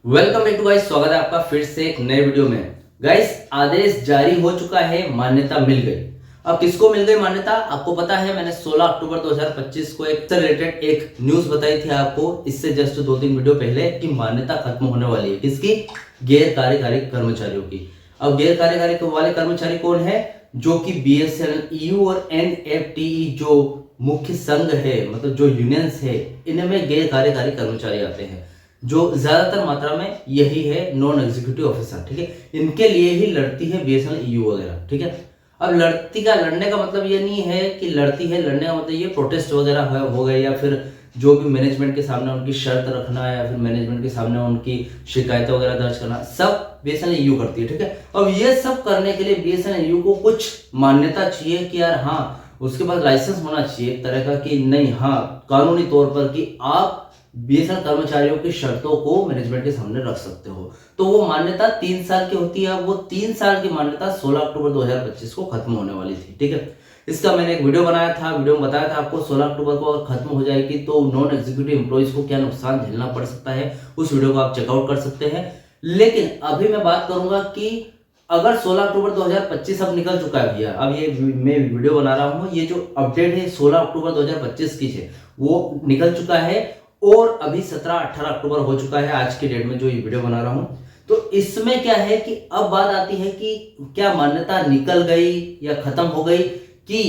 Welcome back to guys. स्वागत है आपका फिर से एक नए वीडियो में। गाइस, आदेश जारी हो चुका है, मान्यता मिल गई। अब किसको मिल गई मान्यता? आपको पता है, मैंने 16 अक्टूबर 2025 को एक से रिलेटेड एक न्यूज बताई थी आपको, इससे जस्ट 2-3 वीडियो पहले, कि मान्यता खत्म होने वाली है। किसकी? गैर कार्यकारी कर्मचारियों की। अब गैर कार्यकारी वाले कर्मचारी कौन है? जो कि BSNL EU और NFTE जो मुख्य संघ है, मतलब जो यूनियंस है, इनमें गैर कार्यकारी कर्मचारी आते हैं, जो ज्यादातर मात्रा में यही है, नॉन एग्जीक्यूटिव ऑफिसर। ठीक है, इनके लिए ही लड़ती है BSNL EU वगैरह। ठीक है, अब लड़ने का मतलब ये नहीं है कि लड़ती है, लड़ने का मतलब ये प्रोटेस्ट वगैरह हो गए, या फिर जो भी मैनेजमेंट के सामने उनकी शर्त रखना, या फिर मैनेजमेंट के सामने उनकी शिकायतें वगैरह दर्ज करना, सब BSNL EU करती है। ठीक है, अब ये सब करने के लिए BSNL EU को कुछ मान्यता चाहिए कि यार हाँ, उसके पास लाइसेंस होना चाहिए एक तरह का, कि नहीं हाँ, कानूनी तौर पर कि आप BSNL कर्मचारियों की शर्तों को मैनेजमेंट के सामने रख सकते हो। तो वो मान्यता 3 साल की होती है। वो 3 साल की मान्यता 16 अक्टूबर 2025 को खत्म होने वाली थी। ठीक है, इसका मैंने एक वीडियो बनाया था, वीडियो में बताया था आपको 16 अक्टूबर को अगर खत्म हो जाएगी तो नॉन एग्जीक्यूटिव एम्प्लॉइज को क्या नुकसान झेलना पड़ सकता है। उस वीडियो को आप चेकआउट कर सकते हैं। लेकिन अभी मैं बात करूंगा कि अगर 16 अक्टूबर 2025 अब निकल चुका है भैया, अब ये मैं वीडियो बना रहा हूँ, ये जो अपडेट है 16 अक्टूबर 2025 की है, वो निकल चुका है, और अभी 17-18 अक्टूबर हो चुका है आज की डेट में जो ये वीडियो बना रहा हूं। तो इसमें क्या है कि अब बात आती है कि क्या मान्यता निकल गई या खत्म हो गई, कि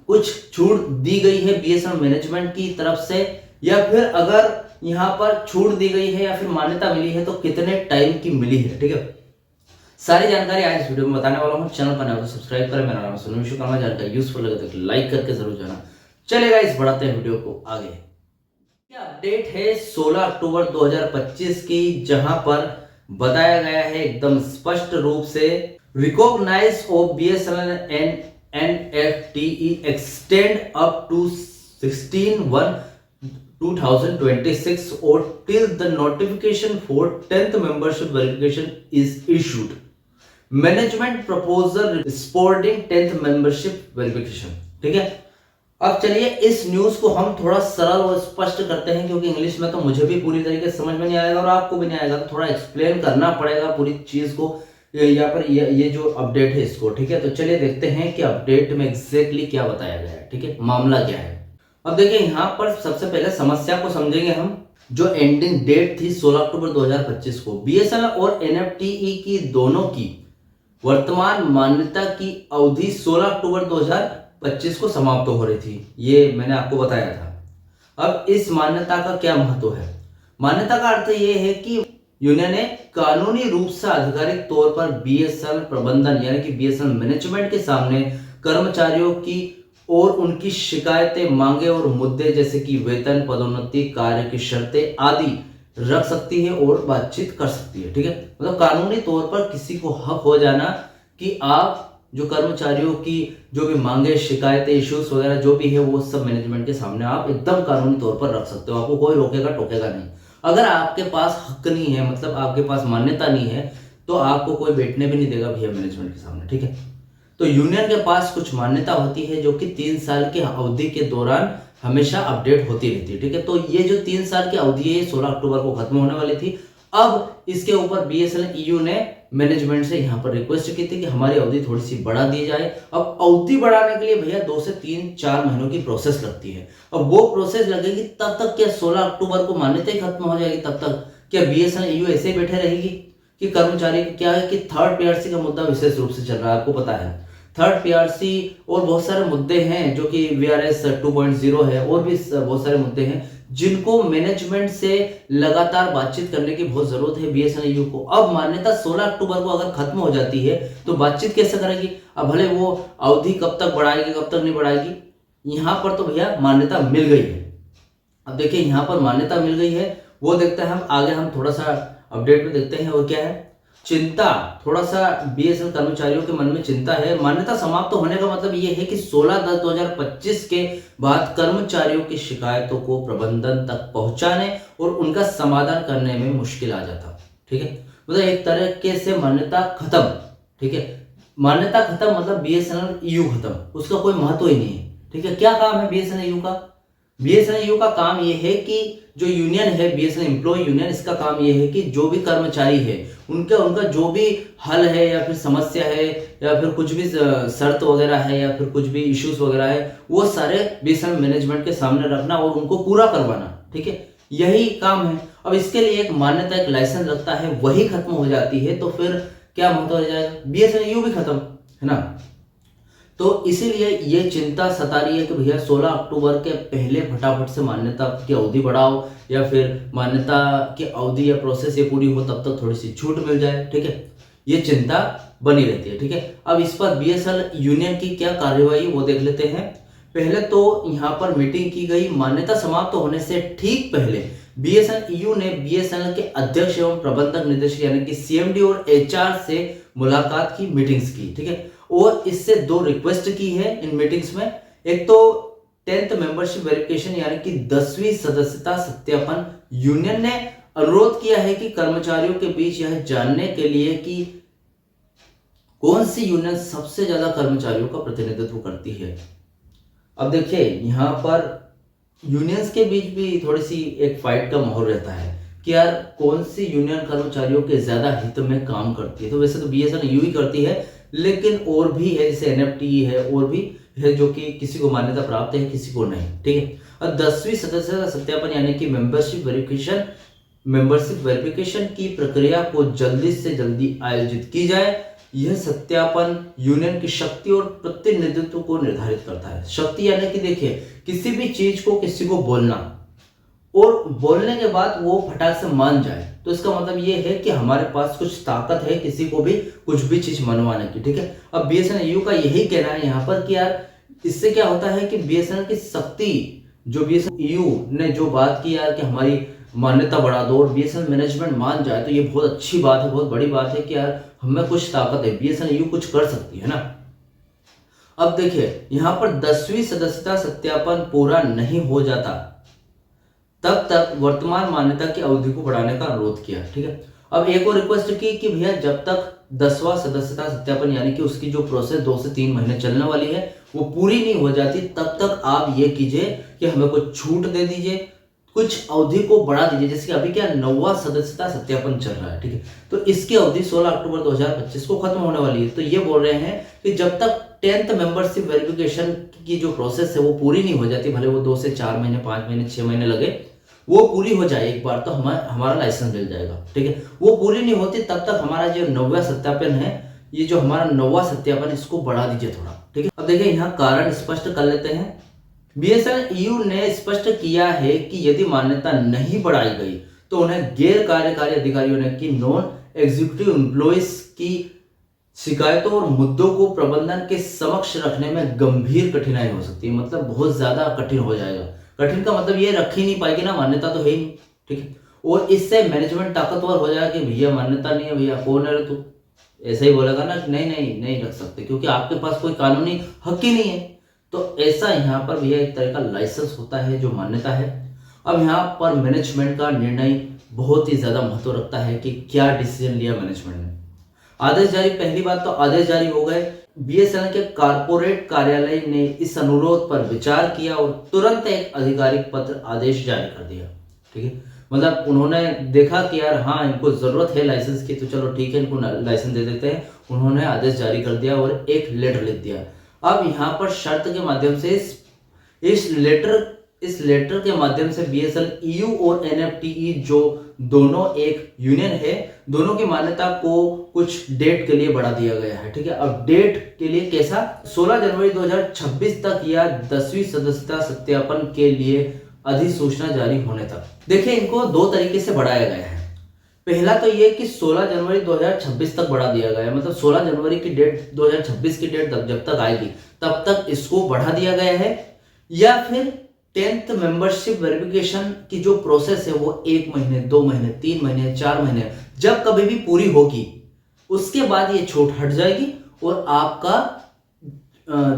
कुछ छूट दी गई है BSNL मैनेजमेंट की तरफ से, या फिर अगर यहां पर छूट दी गई है या फिर मान्यता मिली है तो कितने टाइम की मिली है। ठीक है, सारी जानकारी आज इस वीडियो में बताने वाला हूं। चैनल पर नया हो तो सब्सक्राइब करें। मेरा नाम सुनील विश्वकर्मा। जानकारी यूजफुल लगे तो लाइक करके जरूर जाना। चलेगा, इस बढ़ाते हैं वीडियो को आगे। अपडेट है 16 अक्टूबर 2025 की, जहां पर बताया गया है एकदम स्पष्ट रूप से, recognise of BSNL and NFTE extend up to 16/1/2026 और till the notification for 10th membership verification is issued. Management proposal supporting 10th membership verification. ठीक है, अब चलिए इस न्यूज को हम थोड़ा सरल और स्पष्ट करते हैं, क्योंकि इंग्लिश में तो मुझे भी पूरी तरीके से समझ में नहीं आएगा और आपको भी नहीं आएगा, तो थोड़ा एक्सप्लेन करना पड़ेगा पूरी चीज को यहाँ पर, ये जो अपडेट है इसको। ठीक है, तो चलिए देखते हैं कि अपडेट में एग्जैक्टली क्या बताया गया है। ठीक है, मामला क्या है। अब देखिए, यहाँ पर सबसे पहले समस्या को समझेंगे हम। जो एंडिंग डेट थी 16 अक्टूबर 2025 को, BSNL और NFTE की दोनों की वर्तमान मान्यता की अवधि 16 अक्टूबर 2025 को समाप्त हो रही थी, ये मैंने आपको बताया था। अब इस मान्यता का क्या महत्व है? मान्यता का अर्थ ये है कि यूनियन ने कानूनी रूप से आधिकारिक तौर पर BSNL प्रबंधन यानी कि BSNL मैनेजमेंट के सामने कर्मचारियों की और उनकी शिकायतें, मांगे और मुद्दे जैसे कि वेतन, पदोन्नति, कार्य की शर्तें आदि रख सकती है और बातचीत कर सकती है। ठीक है, मतलब कानूनी तौर पर किसी को हक हो जाना कि आप जो कर्मचारियों की जो भी मांगे, शिकायतें, इश्यूज वगैरह जो भी है, वो सब मैनेजमेंट के सामने आप एकदम कानूनी तौर पर रख सकते हो। आपको कोई रोकेगा टोकेगा नहीं। अगर आपके पास हक नहीं है, मतलब आपके पास मान्यता नहीं है, तो आपको कोई बैठने भी नहीं देगा भैया मैनेजमेंट के सामने। ठीक है, तो यूनियन के पास कुछ मान्यता होती है जो कि 3 साल की अवधि के दौरान हमेशा अपडेट होती रहती है। ठीक है, तो ये जो 3 साल की अवधि है 16 अक्टूबर को खत्म होने वाली थी। अब इसके ऊपर BSNL EU ने मैनेजमेंट से यहाँ पर रिक्वेस्ट की थी कि हमारी अवधि थोड़ी सी बढ़ा दी जाए। अब अवधि बढ़ाने के लिए भैया 2 से 3-4 महीनों की प्रोसेस लगती है। अब वो प्रोसेस लगेगी तब तक क्या 16 अक्टूबर को मान्यता ही खत्म हो जाएगी? तब तक क्या BSNL EU ऐसे ही बैठे रहेगी? कि कर्मचारी क्या है कि थर्ड PRC का मुद्दा विशेष रूप से चल रहा है, आपको पता है। थर्ड PRC और बहुत सारे मुद्दे हैं, जो कि VRS 2.0 है, और भी बहुत सारे मुद्दे हैं जिनको मैनेजमेंट से लगातार बातचीत करने की बहुत जरूरत है BSNL EU को। अब मान्यता 16 अक्टूबर को अगर खत्म हो जाती है तो बातचीत कैसे करेगी? अब भले वो अवधि कब तक बढ़ाएगी, कब तक नहीं बढ़ाएगी, यहां पर तो भैया मान्यता मिल गई है। अब देखिए, यहां पर मान्यता मिल गई है, वो देखते हैं हम आगे, हम थोड़ा सा अपडेट में देखते हैं। और क्या है चिंता, थोड़ा सा BSNL कर्मचारियों के मन में चिंता है। मान्यता समाप्त होने का मतलब यह है कि 16/10/2025 के बाद कर्मचारियों की शिकायतों को प्रबंधन तक पहुंचाने और उनका समाधान करने में मुश्किल आ जाता। ठीक है, मतलब एक तरीके से मान्यता खत्म। ठीक है, मान्यता खत्म मतलब BSNL EU खत्म, उसका कोई महत्व ही नहीं है। ठीक है, क्या काम है BSNL EU का? बीएसएनएल का काम ये है कि जो यूनियन है बीएसएनएल एम्प्लॉय यूनियन, इसका काम ये है कि जो भी कर्मचारी है उनका जो भी हल है या फिर समस्या है या फिर कुछ भी शर्त वगैरह है या फिर कुछ भी इश्यूज वगैरह है, वो सारे बीएसएनएल मैनेजमेंट के सामने रखना और उनको पूरा करवाना। ठीक है, यही काम है। अब इसके लिए एक मान्यता, एक लाइसेंस लगता है, वही खत्म हो जाती है तो फिर क्या महत्व हो जाएगा, बीएसएनएल भी खत्म है ना। तो इसीलिए ये चिंता सता रही है कि भैया 16 अक्टूबर के पहले फटाफट से मान्यता की अवधि बढ़ाओ या फिर मान्यता की अवधि या प्रोसेस ये पूरी हो तब तक थोड़ी सी छूट मिल जाए। ठीक है, ये चिंता बनी रहती है। ठीक है, अब इस पर बीएसएनएल यूनियन की क्या कार्यवाही वो देख लेते हैं। पहले तो यहाँ पर मीटिंग की गई। मान्यता समाप्त होने से ठीक पहले बीएसएनएल ने बीएसएनएल के अध्यक्ष एवं प्रबंधक निदेशक यानी कि सीएमडी और एचआर से मुलाकात की, मीटिंग्स की। ठीक है, और इससे 2 रिक्वेस्ट की है इन मीटिंग्स में। एक तो 10th मेंबरशिप वेरिफिकेशन यानी कि 10वीं सदस्यता सत्यापन। यूनियन ने अनुरोध किया है कि कर्मचारियों के बीच यह जानने के लिए कि कौन सी यूनियन सबसे ज्यादा कर्मचारियों का प्रतिनिधित्व करती है। अब देखिए यहाँ पर यूनियंस के बीच भी थोड़ी सी एक फाइट का माहौल रहता है कि यार कौन सी यूनियन कर्मचारियों के ज्यादा हित में काम करती है। तो वैसे तो बीएसएनएल ही करती है, लेकिन और भी है, जैसे एनएफटी है, और भी है जो कि किसी को मान्यता प्राप्त है, किसी को नहीं। ठीक है, और 10वीं सदस्यता सत्यापन यानी कि मेंबरशिप वेरिफिकेशन की प्रक्रिया को जल्दी से जल्दी आयोजित की जाए। यह सत्यापन यूनियन की शक्ति और प्रतिनिधित्व को निर्धारित करता है। शक्ति यानी कि देखिए किसी भी चीज को किसी को बोलना और बोलने के बाद वो फटाक से मान जाए, तो इसका मतलब ये है कि हमारे पास कुछ ताकत है किसी को भी कुछ भी चीज मनवाने की। ठीक है, अब बीएसएनएल का यही कहना है यहाँ पर कि यार इससे क्या होता है कि बीएसएनएल की शक्ति, जो बीएसएनएल ने जो बात की यार कि हमारी मान्यता बढ़ा दो और बीएसएनएल मैनेजमेंट मान जाए, तो ये बहुत अच्छी बात है, बहुत बड़ी बात है कि यार हमें कुछ ताकत है, बीएसएनएल कुछ कर सकती है ना। अब देखिए यहाँ पर 10वीं सदस्यता सत्यापन पूरा नहीं हो जाता तब तक वर्तमान मान्यता की अवधि को बढ़ाने का अनुरोध किया। ठीक है, अब एक और रिक्वेस्ट की कि भैया जब तक 10वां सदस्यता सत्यापन यानी कि उसकी जो प्रोसेस 2 से 3 महीने चलने वाली है वो पूरी नहीं हो जाती, तब तक आप ये कीजिए कि हमें कुछ छूट दे दीजिए, कुछ अवधि को बढ़ा दीजिए। जैसे कि अभी क्या 9वां सदस्यता सत्यापन चल रहा है। ठीक है, तो इसकी अवधि 16 अक्टूबर 2025 को खत्म होने वाली है। तो ये बोल रहे हैं कि जब तक 10th मेंबरशिप वेरिफिकेशन की जो प्रोसेस है वो पूरी नहीं हो जाती, भले वो 2 से 4 महीने, 5 महीने, 6 महीने लगे, वो पूरी हो जाए एक बार तो हमारा लाइसेंस मिल जाएगा। ठीक है, वो पूरी नहीं होती तब तक हमारा जो 9वां सत्यापन है, ये जो हमारा 9वां सत्यापन, इसको बढ़ा दीजिए थोड़ा। ठीक है, अब देखिए यहाँ कारण स्पष्ट कर लेते हैं। बीएसएनएल ने स्पष्ट किया है कि यदि मान्यता नहीं बढ़ाई गई तो उन्हें गैर कार्यकारी अधिकारियों ने कि नॉन एग्जीक्यूटिव एम्प्लॉइज की शिकायतों और मुद्दों को प्रबंधन के समक्ष रखने में गंभीर कठिनाई हो सकती है। मतलब बहुत ज्यादा कठिन हो जाएगा। कठिन का मतलब ये रख ही नहीं पाएगी ना, मान्यता तो है ही नहीं। ठीक है, और इससे मैनेजमेंट ताकतवर हो जाएगा कि भैया मान्यता नहीं है, भैया कौन है तू, ऐसा ही बोलेगा ना कि नहीं रख सकते क्योंकि आपके पास कोई कानूनी हक ही नहीं है। तो ऐसा यहाँ पर भैया एक तरह का लाइसेंस होता है जो मान्यता है। अब यहाँ पर मैनेजमेंट का निर्णय बहुत ही ज्यादा महत्व रखता है कि क्या डिसीजन लिया मैनेजमेंट ने। आदेश जारी, पहली बात तो आदेश जारी हो गए। बीएसएनएल के कारपोरेट कार्यालय ने इस अनुरोध पर विचार किया और तुरंत एक आधिकारिक पत्र आदेश जारी कर दिया। ठीक है, मतलब उन्होंने देखा कि यार हाँ इनको जरूरत है लाइसेंस की, तो चलो ठीक है इनको लाइसेंस दे देते हैं। उन्होंने आदेश जारी कर दिया और एक लेटर लिख दिया। अब यहाँ पर शर्त के माध्यम से इस लेटर के माध्यम से बीएसएनएल ईयू और एनएफटीई जो दोनों एक यूनियन है, दोनों की मान्यता को कुछ डेट के लिए बढ़ा दिया गया है। ठीक है, अब डेट के लिए कैसा, 16 जनवरी 2026 तक या 10वीं सदस्यता सत्यापन के लिए अधिसूचना जारी होने तक। देखिए इनको 2 तरीके से बढ़ाया गया है। पहला तो ये कि 16 जनवरी 2026 तक बढ़ा दिया गया है, मतलब 16 जनवरी की डेट 2026 की डेट जब तक आएगी तब तक इसको बढ़ा दिया गया है। या फिर 10th मेंबरशिप वेरिफिकेशन की जो प्रोसेस है वो 1 महीने, 2 महीने, 3 महीने, 4 महीने जब कभी भी पूरी होगी उसके बाद ये छूट हट जाएगी और आपका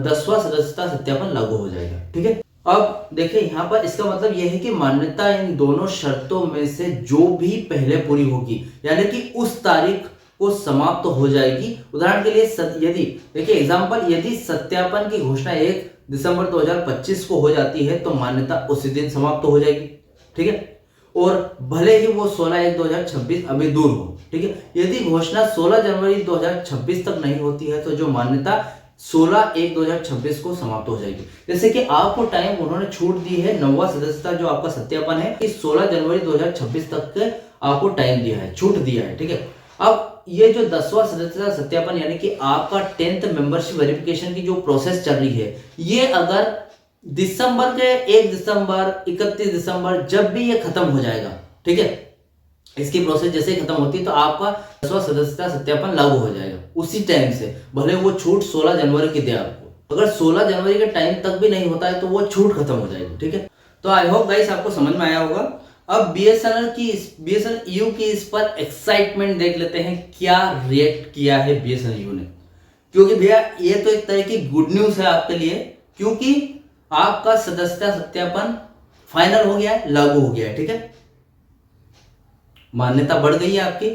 10वां सदस्यता सत्यापन लागू हो जाएगा। ठीक है, अब देखिए यहाँ पर इसका मतलब यह है कि मान्यता इन दोनों शर्तों में से जो भी पहले पूरी होगी यानी कि उस तारीख को समाप्त हो जाएगी। उदाहरण के लिए यदि देखिए एग्जांपल, यदि सत्यापन की घोषणा 1 दिसंबर 2025 को हो जाती है तो मान्यता उसी दिन समाप्त हो जाएगी, ठीक है। और भले ही वो 16/1/2026 अभी दूर हो, ठीक है, यदि घोषणा 16 जनवरी 2026 तक नहीं होती है तो जो मान्यता 16/1/2026 को समाप्त हो जाएगी। जैसे कि आपको टाइम उन्होंने छूट दी है, 9वां सदस्यता जो आपका सत्यापन है कि 16 जनवरी 2026 तक के आपको टाइम दिया है, छूट दिया है, ठीक है। अब ये जो 10वां सदस्यता सत्यापन यानी कि आपका 10th मेंबरशिप वेरिफिकेशन की जो प्रोसेस चल रही है, ये अगर दिसंबर के 1 दिसंबर 31 दिसंबर जब भी ये खत्म हो जाएगा, ठीक है, इसकी प्रोसेस जैसे ही खत्म होती है तो आपका 10वां सदस्यता सत्यापन लागू हो जाएगा उसी टाइम से, भले वो छूट 16 जनवरी की दे आपको। अगर 16 जनवरी के टाइम तक भी नहीं होता है तो वो छूट खत्म हो जाएगी, ठीक है। तो आई होप गाइस आपको समझ में आया होगा। अब बीएसएनएल यू की इस पर एक्साइटमेंट देख लेते हैं, क्या रिएक्ट किया है बीएसएनएल यू ने। क्योंकि भैया ये तो एक तरह की गुड न्यूज है आपके लिए, क्योंकि आपका सदस्यता सत्यापन फाइनल हो गया है, लागू हो गया है, ठीक है, मान्यता बढ़ गई है आपकी।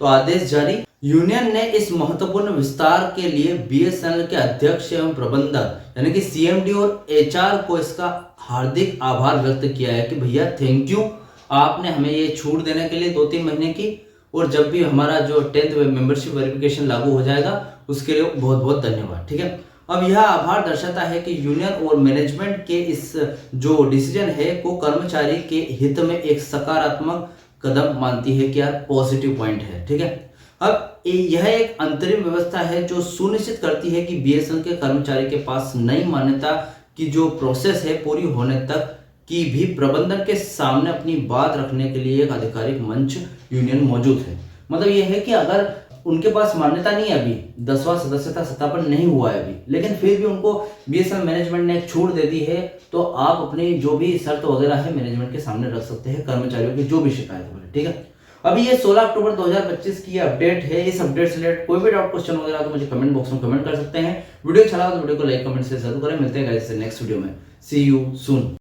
तो आदेश जारी। यूनियन ने इस महत्वपूर्ण विस्तार के लिए बीएसएनएल के अध्यक्ष एवं प्रबंधक यानी कि सीएमडी और एचआर को इसका हार्दिक आभार व्यक्त किया है कि भैया थैंक यू, आपने हमें ये छूट देने के लिए 2-3 महीने की, और जब भी हमारा जो 10th मेंबरशिप वेरिफिकेशन लागू हो जाएगा उसके लिए बहुत बहुत धन्यवाद, ठीक है। अब यह आभार दर्शाता है कि यूनियन और मैनेजमेंट के इस जो डिसीजन है को कर्मचारी के हित में एक सकारात्मक कदम मानती है कि यार पॉजिटिव पॉइंट है, ठीक है। अब यह एक अंतरिम व्यवस्था है जो सुनिश्चित करती है कि बीएसएनएल के कर्मचारी के पास नई मान्यता की जो प्रोसेस है पूरी होने तक की भी प्रबंधन के सामने अपनी बात रखने के लिए एक आधिकारिक मंच यूनियन मौजूद है। मतलब यह है कि अगर उनके पास मान्यता नहीं है, अभी 10वां सदस्यता सत्यापन नहीं हुआ है अभी, लेकिन फिर भी उनको बीएसएनएल मैनेजमेंट ने छूट दे दी है, तो आप अपनी जो भी शर्त वगैरह है मैनेजमेंट के सामने रख सकते हैं, कर्मचारियों की जो भी शिकायत हो, ठीक है। अभी ये 16 अक्टूबर 2025 की अपडेट है। इस अपडेट से रिलेटेड कोई भी डाउट क्वेश्चन वगैरह तो मुझे कमेंट बॉक्स में कमेंट कर सकते हैं। वीडियो अच्छा लगा तो वीडियो को लाइक कमेंट से जरूर करें। मिलते हैं गाइस नेक्स्ट वीडियो में। सी यू सून।